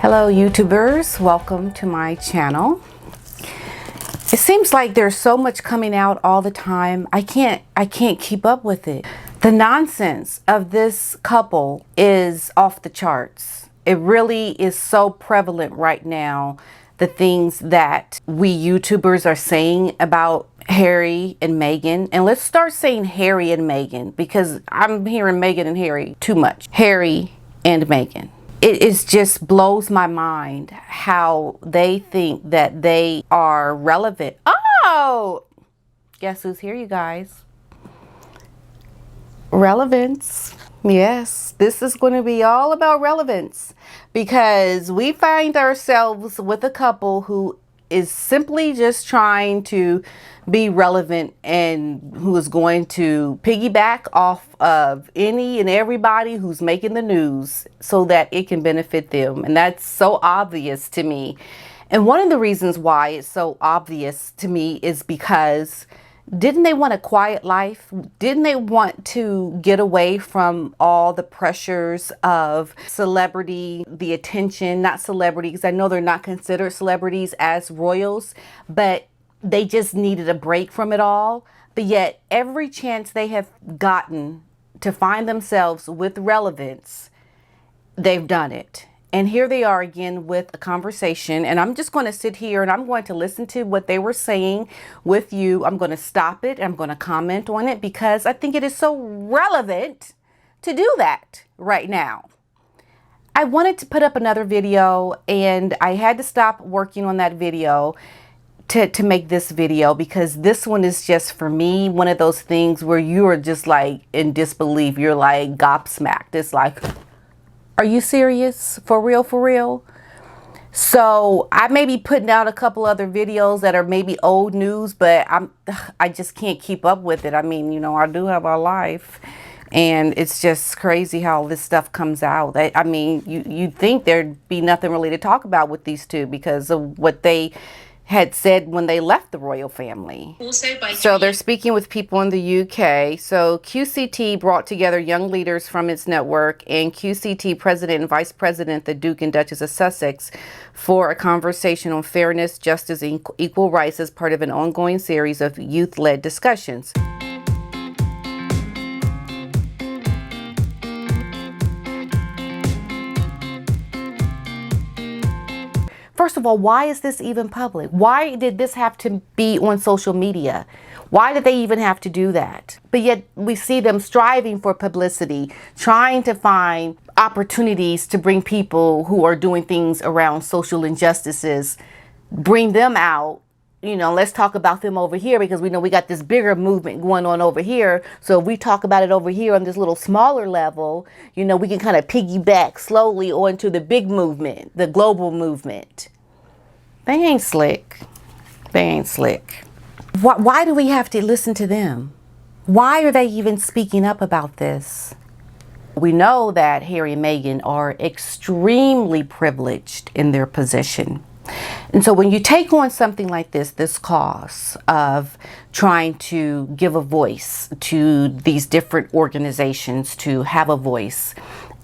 Hello YouTubers, welcome to my channel. It seems like there's so much coming out all the time. I can't keep up with it. The nonsense of this couple is off the charts. It really is so prevalent right now. The things that we YouTubers are saying about Harry and Meghan. And let's start saying Harry and Meghan because I'm hearing Meghan and Harry too much. Harry and Meghan. It just blows my mind how they think that they are relevant. Oh, guess who's here, you guys? Relevance. Yes, this is going to be all about relevance because we find ourselves with a couple who is simply just trying to be relevant and who is going to piggyback off of any and everybody who's making the news so that it can benefit them. And that's so obvious to me. And one of the reasons why it's so obvious to me is because didn't they want a quiet life? Didn't they want to get away from all the pressures of celebrity, the attention, not celebrity, because I know they're not considered celebrities as royals, but they just needed a break from it all. But yet every chance they have gotten to find themselves with relevance, they've done it. And here they are again with a conversation, and I'm just going to sit here and I'm going to listen to what they were saying with you. I'm going to stop it. I'm going to comment on it because I think it is so relevant to do that right now. I wanted to put up another video and I had to stop working on that video to make this video because this one is just, for me, one of those things where you are just like in disbelief. You're like gobsmacked. It's like, are you serious? For real, for real? So I may be putting out a couple other videos that are maybe old news, but I just can't keep up with it. I mean, you know, I do have a life and it's just crazy how this stuff comes out. I mean, you'd think there'd be nothing really to talk about with these two because of what they had said when they left the royal family. So they're speaking with people in the UK. So QCT brought together young leaders from its network and QCT President and Vice President, the Duke and Duchess of Sussex, for a conversation on fairness, justice, and equal rights as part of an ongoing series of youth-led discussions. First of all, why is this even public? Why did this have to be on social media? Why did they even have to do that? But yet we see them striving for publicity, trying to find opportunities to bring people who are doing things around social injustices, bring them out. You know, let's talk about them over here because we know we got this bigger movement going on over here. So if we talk about it over here on this little smaller level, you know, we can kind of piggyback slowly onto the big movement, the global movement. They ain't slick. They ain't slick. Why do we have to listen to them? Why are they even speaking up about this? We know that Harry and Meghan are extremely privileged in their position. And so when you take on something like this cause of trying to give a voice to these different organizations, to have a voice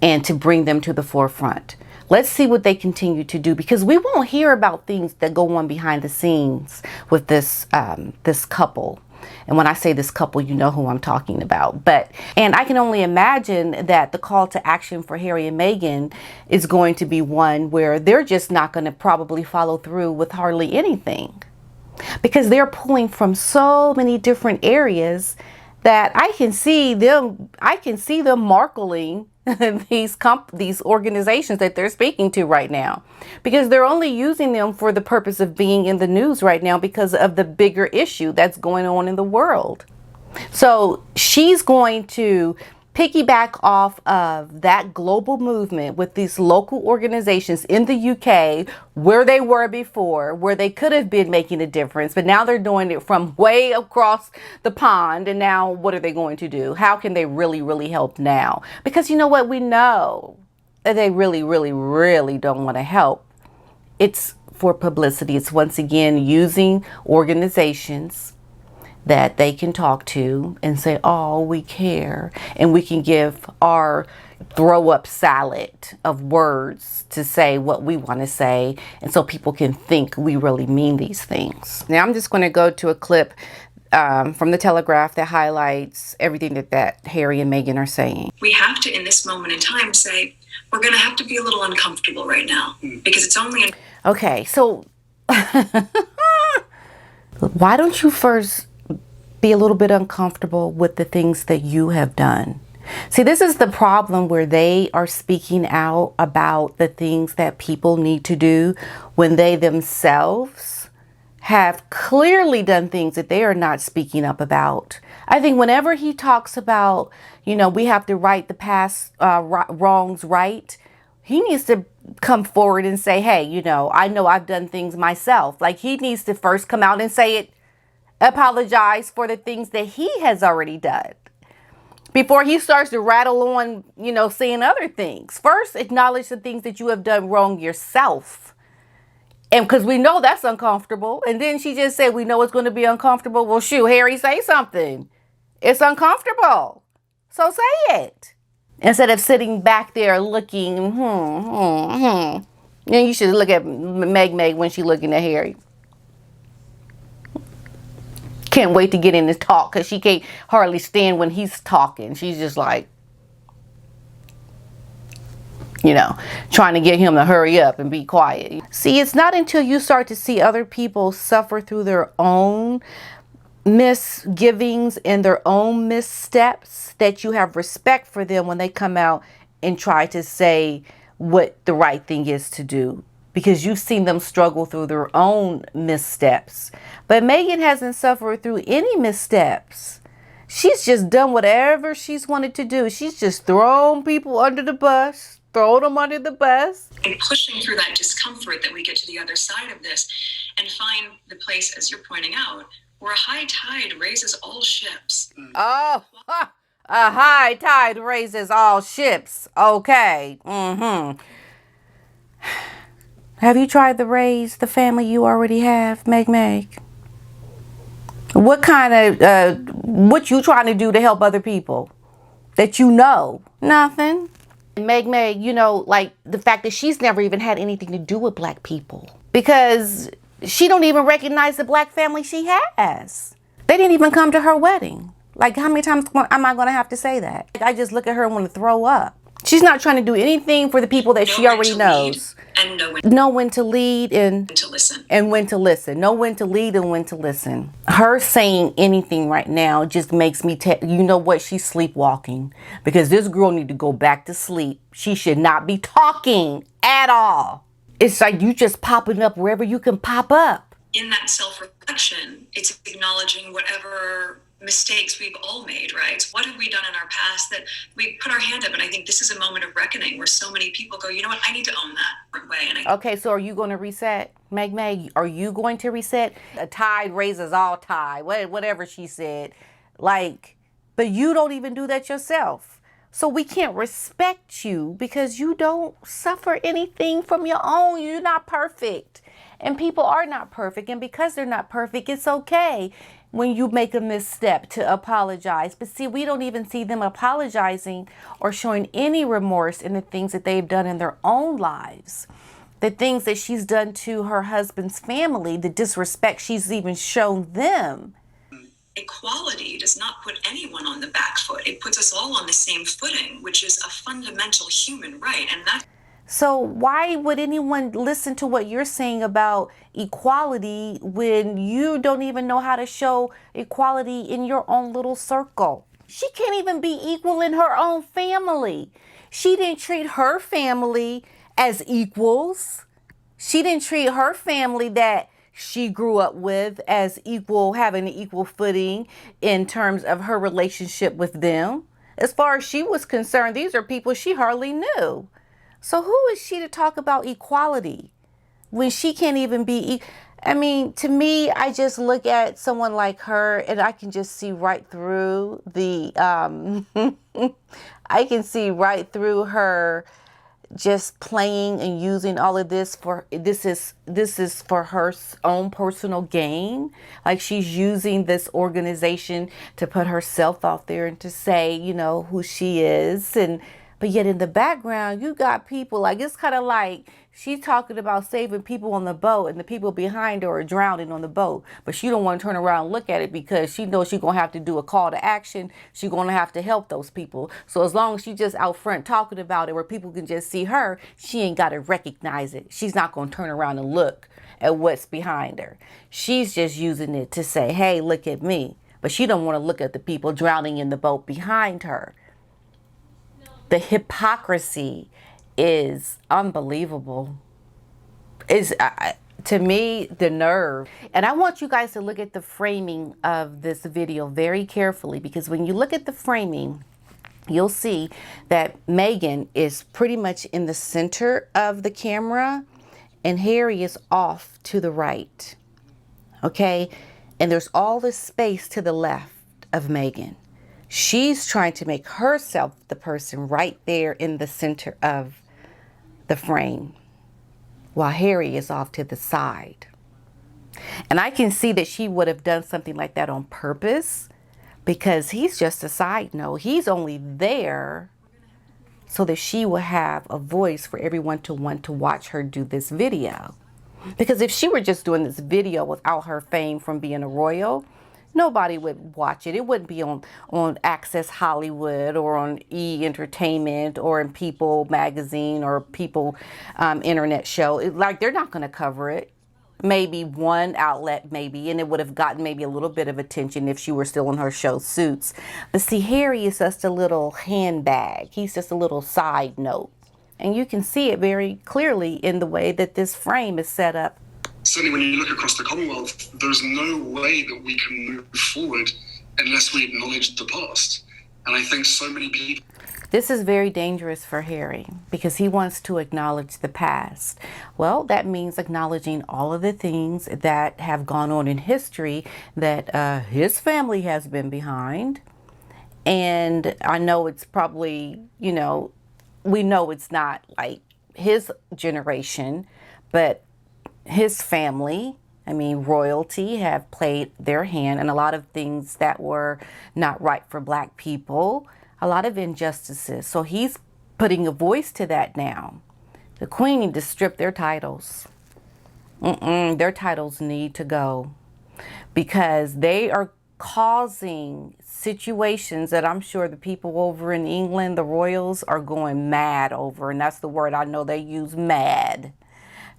and to bring them to the forefront, let's see what they continue to do because we won't hear about things that go on behind the scenes with this couple. And when I say this couple, you know who I'm talking about. And I can only imagine that the call to action for Harry and Meghan is going to be one where they're just not going to probably follow through with hardly anything because they're pulling from so many different areas that I can see them marketing these organizations that they're speaking to right now because they're only using them for the purpose of being in the news right now because of the bigger issue that's going on in the world. So she's going to piggyback off of that global movement with these local organizations in the UK where they were before, where they could have been making a difference, but now they're doing it from way across the pond. And now what are they going to do? How can they really, really help now? Because you know what? We know that they really, really, really don't want to help. It's for publicity. It's once again using organizations that they can talk to and say, oh, we care, and we can give our throw up salad of words to say what we want to say, and so people can think we really mean these things. Now I'm just going to go to a clip from the Telegraph that highlights everything that Harry and Meghan are saying. We have to, in this moment in time, say we're going to have to be a little uncomfortable right now because it's only okay, so why don't you first be a little bit uncomfortable with the things that you have done? See, this is the problem where they are speaking out about the things that people need to do when they themselves have clearly done things that they are not speaking up about. I think whenever he talks about, we have to right the past wrongs right, he needs to come forward and say, hey, I know I've done things myself. Like, he needs to first come out and say it, apologize for the things that he has already done before he starts to rattle on, saying other things. First, acknowledge the things that you have done wrong yourself. And because we know that's uncomfortable. And then she just said, we know it's going to be uncomfortable. Well, shoot, Harry, say something. It's uncomfortable. So say it. Instead of sitting back there looking, And you should look at Meg when she's looking at Harry. Can't wait to get in his talk because she can't hardly stand when he's talking. She's just like, trying to get him to hurry up and be quiet. See, it's not until you start to see other people suffer through their own misgivings and their own missteps that you have respect for them when they come out and try to say what the right thing is to do, because you've seen them struggle through their own missteps. But Meghan hasn't suffered through any missteps. She's just done whatever she's wanted to do. She's just thrown people under the bus, thrown them under the bus. And pushing through that discomfort that we get to the other side of this and find the place, as you're pointing out, where a high tide raises all ships. Oh, a high tide raises all ships. Okay. Have you tried to raise the family you already have, Meg? What kind of, what you trying to do to help other people that you know? Nothing. Meg, like the fact that she's never even had anything to do with black people because she don't even recognize the black family she has. They didn't even come to her wedding. Like, how many times am I going to have to say that? I just look at her and want to throw up. She's not trying to do anything for the people that she already knows. And know when to lead and to listen. And when to listen. Know when to lead and when to listen. Her saying anything right now just makes me you know what? She's sleepwalking. Because this girl need to go back to sleep. She should not be talking at all. It's like you just popping up wherever you can pop up. In that self-reflection, it's acknowledging whatever mistakes we've all made, right? What have we done in our past that we put our hand up? And I think this is a moment of reckoning where so many people go, you know what, I need to own that way. Okay, so are you going to reset? Meg, are you going to reset? A tide raises all tide, whatever she said. Like, but you don't even do that yourself. So we can't respect you because you don't suffer anything from your own. You're not perfect. And people are not perfect. And because they're not perfect, it's okay when you make a misstep to apologize. But see, we don't even see them apologizing or showing any remorse in the things that they've done in their own lives. The things that she's done to her husband's family, the disrespect she's even shown them. Equality does not put anyone on the back foot. It puts us all on the same footing, which is a fundamental human right. And that. So why would anyone listen to what you're saying about equality when you don't even know how to show equality in your own little circle? She can't even be equal in her own family. She didn't treat her family as equals. She didn't treat her family that she grew up with as equal, having an equal footing in terms of her relationship with them. As far as she was concerned, these are people she hardly knew. So who is she to talk about equality when she can't even be? I mean, to me, I just look at someone like her and I can just see right through the, I can see right through her just playing and using all of this for, this is for her own personal gain. Like she's using this organization to put herself out there and to say, you know, who she is. And But yet in the background, you got people like, it's kind of like she's talking about saving people on the boat and the people behind her are drowning on the boat. But she don't want to turn around and look at it because she knows she's going to have to do a call to action. She's going to have to help those people. So as long as she's just out front talking about it where people can just see her, she ain't got to recognize it. She's not going to turn around and look at what's behind her. She's just using it to say, hey, look at me. But she don't want to look at the people drowning in the boat behind her. The hypocrisy is unbelievable. Is to me, the nerve. And I want you guys to look at the framing of this video very carefully, because when you look at the framing, you'll see that Meghan is pretty much in the center of the camera and Harry is off to the right. Okay? And there's all this space to the left of Meghan. She's trying to make herself the person right there in the center of the frame, while Harry is off to the side. And I can see that she would have done something like that on purpose, because he's just a side note. He's only there so that she will have a voice for everyone to want to watch her do this video. Because if she were just doing this video without her fame from being a royal, nobody would watch it. It wouldn't be on Access Hollywood or on E! Entertainment or in People magazine or People internet show. Like, they're not going to cover it. Maybe one outlet, maybe, and it would have gotten maybe a little bit of attention if she were still in her show Suits. But see, Harry is just a little handbag. He's just a little side note. And you can see it very clearly in the way that this frame is set up. Certainly when you look across the Commonwealth, there's no way that we can move forward unless we acknowledge the past. And I think so many people... This is very dangerous for Harry because he wants to acknowledge the past. Well, that means acknowledging all of the things that have gone on in history that his family has been behind. And I know it's probably, you know, we know it's not like his generation, but his family, I mean, royalty, have played their hand in a lot of things that were not right for Black people, a lot of injustices. So he's putting a voice to that now. The Queen need to strip their titles. Their titles need to go because they are causing situations that I'm sure the people over in England, the royals, are going mad over. And that's the word I know they use, mad.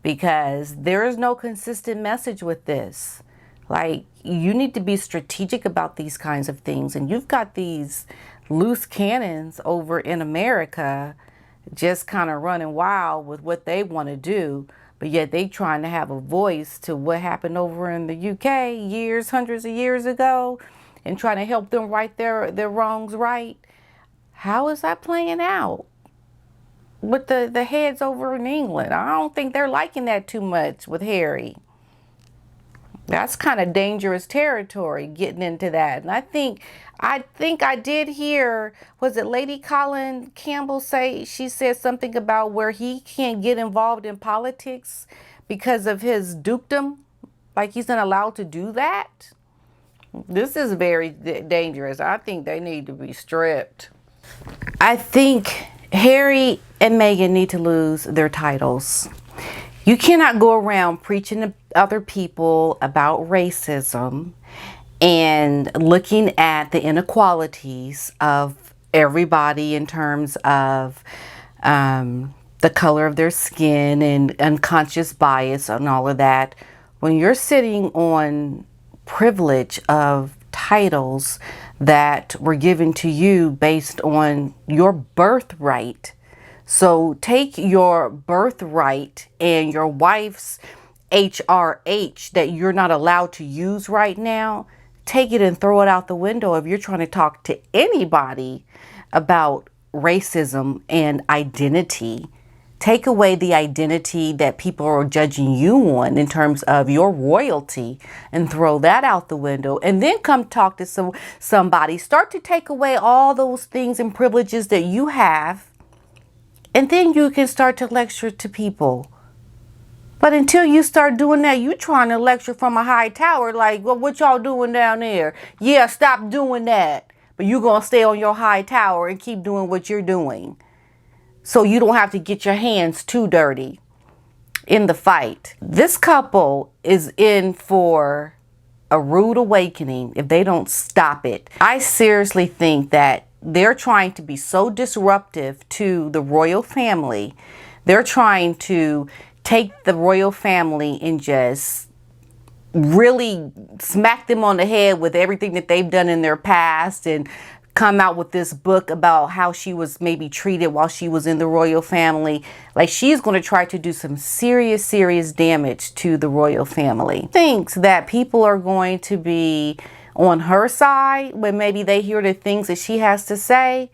Because there is no consistent message with this. Like, you need to be strategic about these kinds of things. And you've got these loose cannons over in America just kind of running wild with what they want to do. But yet they trying to have a voice to what happened over in the UK years, hundreds of years ago, and trying to help them right their wrongs right. How is that playing out with the heads over in England? I don't think they're liking that too much with Harry. That's kind of dangerous territory, getting into that. And I think I did hear, was it Lady Colin Campbell say, she said something about where he can't get involved in politics because of his dukedom, like he's not allowed to do that. This is very dangerous. I think they need to be stripped. I think Harry and Meghan need to lose their titles. You cannot go around preaching to other people about racism and looking at the inequalities of everybody in terms of the color of their skin and unconscious bias and all of that. When you're sitting on privilege of titles that were given to you based on your birthright. So take your birthright and your wife's HRH that you're not allowed to use right now, take it and throw it out the window if you're trying to talk to anybody about racism and identity. Take away the identity that people are judging you on in terms of your royalty and throw that out the window. And then come talk to somebody. Start to take away all those things and privileges that you have. And then you can start to lecture to people. But until you start doing that, you trying to lecture from a high tower like, well, what y'all doing down there? Yeah, stop doing that. But you're going to stay on your high tower and keep doing what you're doing. so you don't have to get your hands too dirty in the fight. This couple is in for a rude awakening if they don't stop it. I seriously think that they're trying to be so disruptive to the royal family. They're trying to take the royal family and just really smack them on the head with everything that they've done in their past, and come out with this book about how she was maybe treated while she was in the royal family. Like, she's going to try to do some serious damage to the royal family. Thinks that people are going to be on her side when maybe they hear the things that she has to say.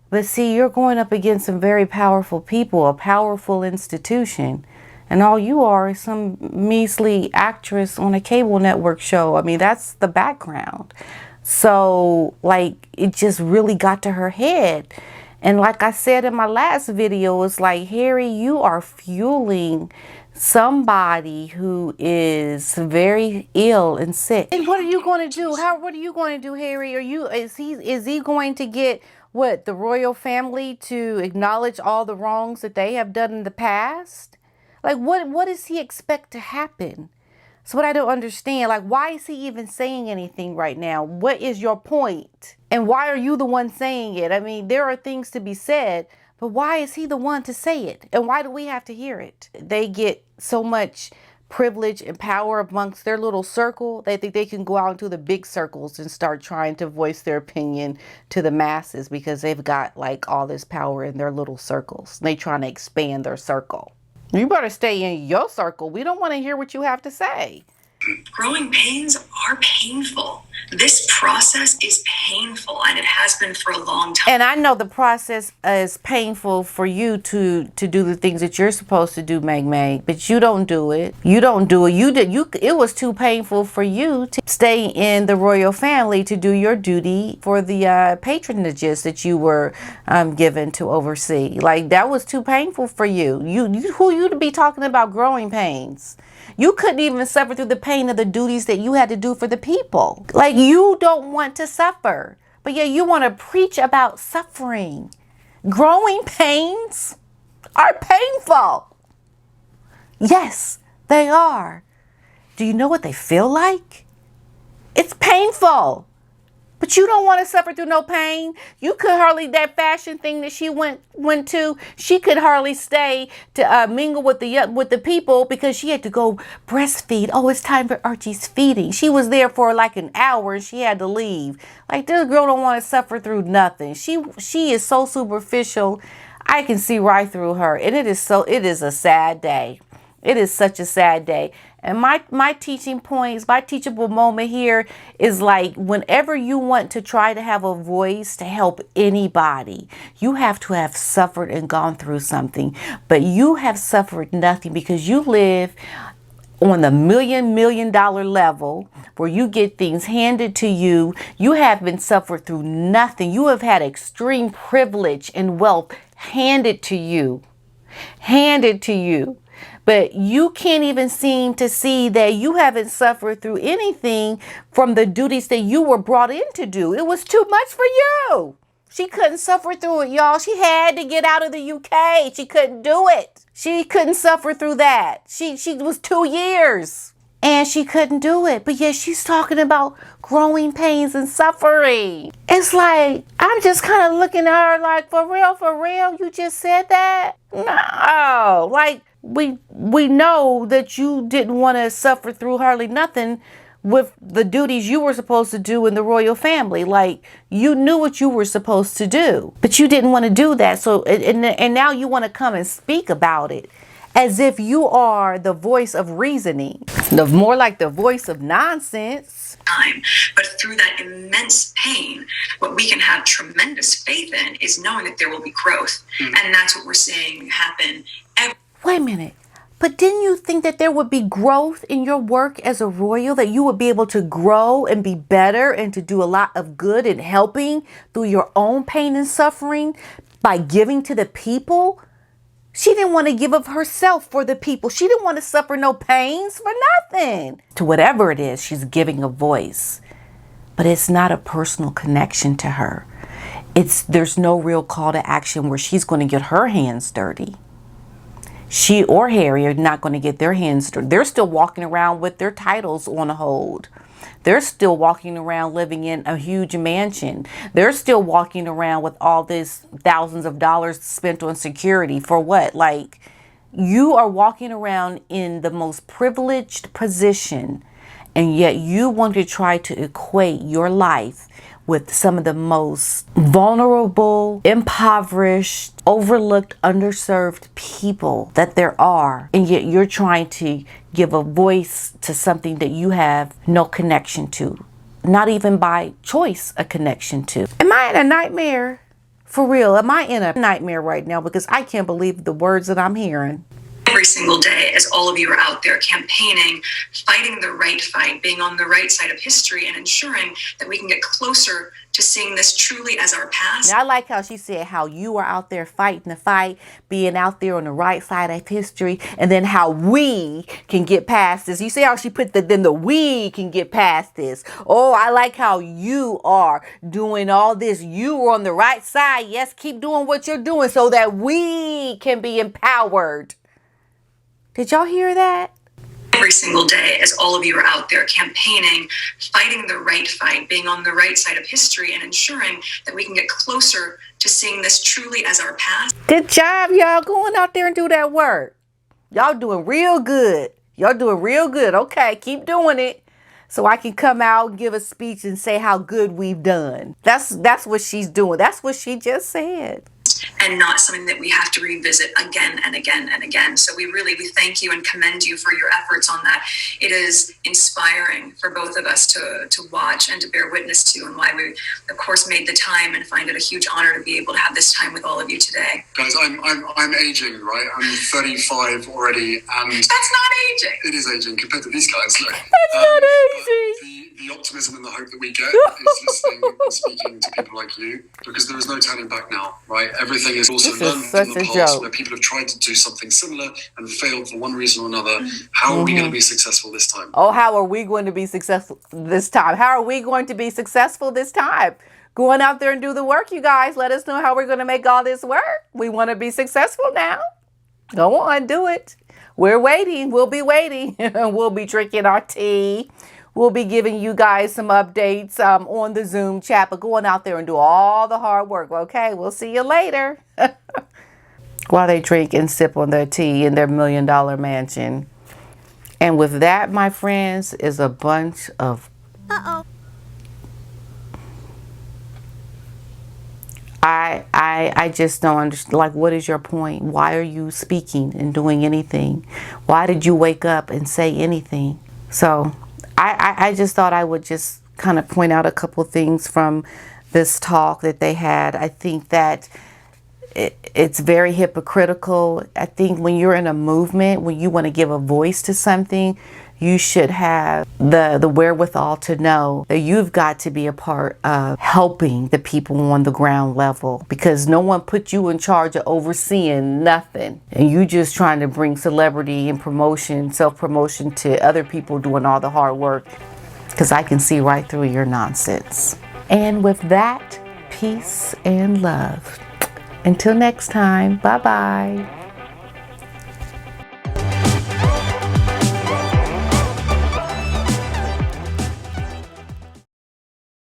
But see, you're going up against some very powerful people, a powerful institution. And all you are is some measly actress on a cable network show. I mean, that's the background. So, like, it just really got to her head. And like I said in my last video, it's like, Harry, you are fueling somebody who is very ill and sick. And what are you going to do? What are you going to do, Harry? Is he going to get the royal family to acknowledge all the wrongs that they have done in the past? Like, what does he expect to happen? So what I don't understand, like, why is he even saying anything right now? What is your point? And why are you the one saying it? I mean, there are things to be said, but why is he the one to say it? And why do we have to hear it? They get so much privilege and power amongst their little circle. They think they can go out into the big circles and start trying to voice their opinion to the masses because they've got like all this power in their little circles. They trying to expand their circle. You better stay in your circle. We don't want to hear what you have to say. Growing pains are painful. This process is painful, and it has been for a long time. And I know the process is painful for you to do the things that you're supposed to do, Meg, but you don't do it. You don't do it. It was too painful for you to stay in the royal family to do your duty for the patronages that you were given to oversee. Like, that was too painful for you. Who you to be talking about growing pains? You couldn't even suffer through the pain of the duties that you had to do for the people. Like, you don't want to suffer, but yet you want to preach about suffering. Growing pains are painful. Yes, they are. Do you know what they feel like? It's painful. But you don't want to suffer through no pain. You could hardly, that fashion thing that she went to, she could hardly stay to mingle with the people because she had to go breastfeed. Oh, it's time for Archie's feeding. She was there for like an hour and she had to leave. Like, this girl don't want to suffer through nothing. She is so superficial. I can see right through her. And it is a sad day. It is such a sad day. And my teaching points, my teachable moment here is like, whenever you want to try to have a voice to help anybody, you have to have suffered and gone through something. But you have suffered nothing because you live on the $1 million level where you get things handed to you. You have been suffered through nothing. You have had extreme privilege and wealth handed to you. But you can't even seem to see that you haven't suffered through anything from the duties that you were brought in to do. It was too much for you. She couldn't suffer through it, y'all. She had to get out of the UK. She couldn't do it. She couldn't suffer through that. She was 2 years and she couldn't do it. But yet she's talking about growing pains and suffering. It's like, I'm just kind of looking at her like, for real, you just said that? No, like, we know that you didn't want to suffer through hardly nothing with the duties you were supposed to do in the royal family. Like, you knew what you were supposed to do, but you didn't want to do that. So, and now you want to come and speak about it as if you are the voice of reasoning, more like the voice of nonsense. But through that immense pain, what we can have tremendous faith in is knowing that there will be growth. And that's what we're seeing happen. Wait a minute, but didn't you think that there would be growth in your work as a royal, that you would be able to grow and be better and to do a lot of good and helping through your own pain and suffering by giving to the people? She didn't want to give of herself for the people. She didn't want to suffer no pains for nothing. To whatever it is, she's giving a voice, but it's not a personal connection to her. there's no real call to action where she's going to get her hands dirty. She or Harry are not going to get their hands dirty. They're still walking around with their titles on hold. They're still walking around living in a huge mansion. They're still walking around with all this thousands of dollars spent on security for what? Like, you are walking around in the most privileged position, and yet you want to try to equate your life with some of the most vulnerable, impoverished, overlooked, underserved people that there are. And yet you're trying to give a voice to something that you have no connection to. Not even by choice a connection to. Am I in a nightmare? For real, am I in a nightmare right now? Because I can't believe the words that I'm hearing. Every single day, as all of you are out there campaigning, fighting the right fight, being on the right side of history, and ensuring that we can get closer to seeing this truly as our past. Now, I like how she said how you are out there fighting the fight, being out there on the right side of history, and then how we can get past this. You see how she put then the we can get past this. Oh, I like how you are doing all this. You are on the right side. Yes, keep doing what you're doing so that we can be empowered. Did y'all hear that? Every single day, as all of you are out there campaigning, fighting the right fight, being on the right side of history, and ensuring that we can get closer to seeing this truly as our past. Good job, y'all, going out there and do that work. Y'all doing real good. Y'all doing real good. Okay, keep doing it so I can come out, give a speech, and say how good we've done. That's what she's doing. That's what she just said. And not something that we have to revisit again and again and again. So we thank you and commend you for your efforts on that. It is inspiring for both of us to watch and to bear witness to, and why we, of course, made the time and find it a huge honor to be able to have this time with all of you today. Guys, I'm aging, right? I'm 35 already, and that's not aging. It is aging compared to these guys. Look, that's not aging. The optimism and the hope that we get is listening and speaking to people like you, because there is no turning back now, right? Everything is also learned from the past, where people have tried to do something similar and failed for one reason or another. How are we going to be successful this time? Oh, how are we going to be successful this time? How are we going to be successful this time? Going out there and do the work, you guys. Let us know how we're going to make all this work. We want to be successful now. Go on, do it. We're waiting. We'll be waiting. We'll be drinking our tea. We'll be giving you guys some updates on the Zoom chat, but going out there and do all the hard work, okay? We'll see you later. While they drink and sip on their tea in their $1 million mansion. And with that, my friends, is a bunch of... I just don't understand. Like, what is your point? Why are you speaking and doing anything? Why did you wake up and say anything? So... I just thought I would just kind of point out a couple things from this talk that they had. I think that it's very hypocritical. I think when you're in a movement, when you want to give a voice to something, you should have the wherewithal to know that you've got to be a part of helping the people on the ground level, because no one put you in charge of overseeing nothing. And you just trying to bring celebrity and promotion, self-promotion to other people doing all the hard work, because I can see right through your nonsense. And with that, peace and love. Until next time, bye-bye.